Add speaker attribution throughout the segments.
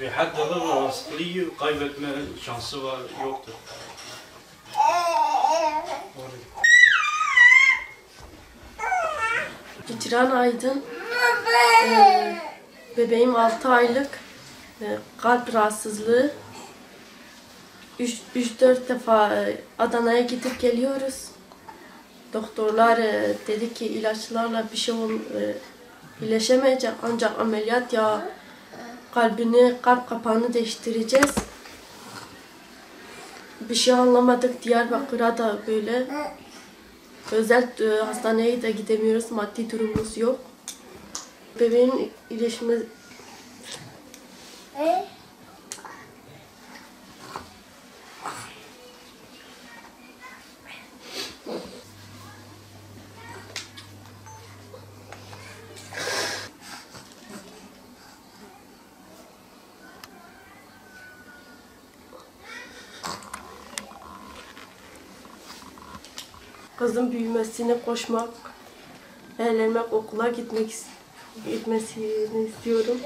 Speaker 1: Ve hatta da hastalığı kaybetme şansı var, yoktur.
Speaker 2: Hicran Aydın, bebeğim 6 aylık, kalp rahatsızlığı. 3-4 defa Adana'ya gidip geliyoruz. Doktorlar dedi ki ilaçlarla bir şey iyileşemeyecek, ancak ameliyat ya kalp kapağını değiştireceğiz. Bir şey anlamadık. Diyarbakır'a da böyle. Özel hastaneye de gidemiyoruz. Maddi durumumuz yok. Bebeğin iyileşmesi... Kızın büyümesine koşmak, eğlenmek, okula gitmesini istiyorum.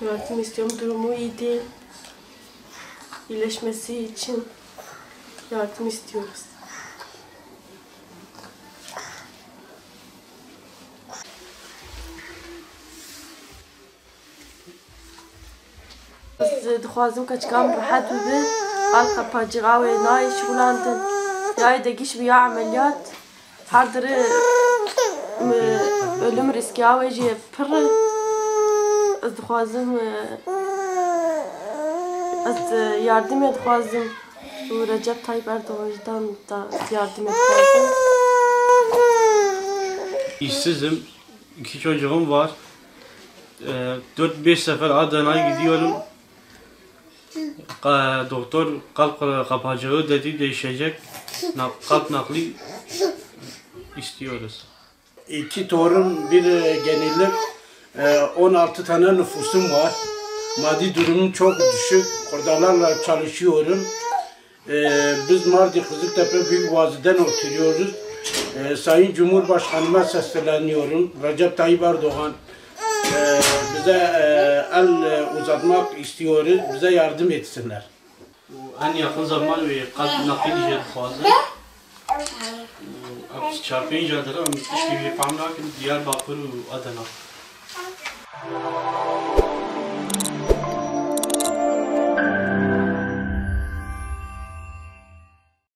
Speaker 2: Yardım istiyorum, durumu iyi değil. İyileşmesi için yardım istiyoruz. دخوازم كتكام بحد وبه قال قباجغاوي ناي شغلاندن ياي دقيش بيا عمليات حاضر ölüm riski avcı pır dخوازم yardım edخوازم Recep Tayyip Erdoğan'dan da yardım edخوازم.
Speaker 1: İşsizim, 2 çocuğum var. 4-5 sefer Adana'ya gidiyorum. Doktor kalp kapacağı dedi, değişecek. Kalp nakli istiyoruz.
Speaker 3: 2 torun, bir genilim, 16 tane nüfusum var. Maddi durumum çok düşük. Kordalarla çalışıyorum. Biz Mardin Kızıltepe Büyükvazı'dan oturuyoruz. Sayın Cumhurbaşkanıma sesleniyorum. Recep Tayyip Erdoğan bize el uzatmak istiyoruz. Bize yardım etsinler.
Speaker 1: En yakın zaman ve kalp nakli diyeceğiz fazla. Çarpınca da ama işte bir famla ki Diyarbakır, Adana.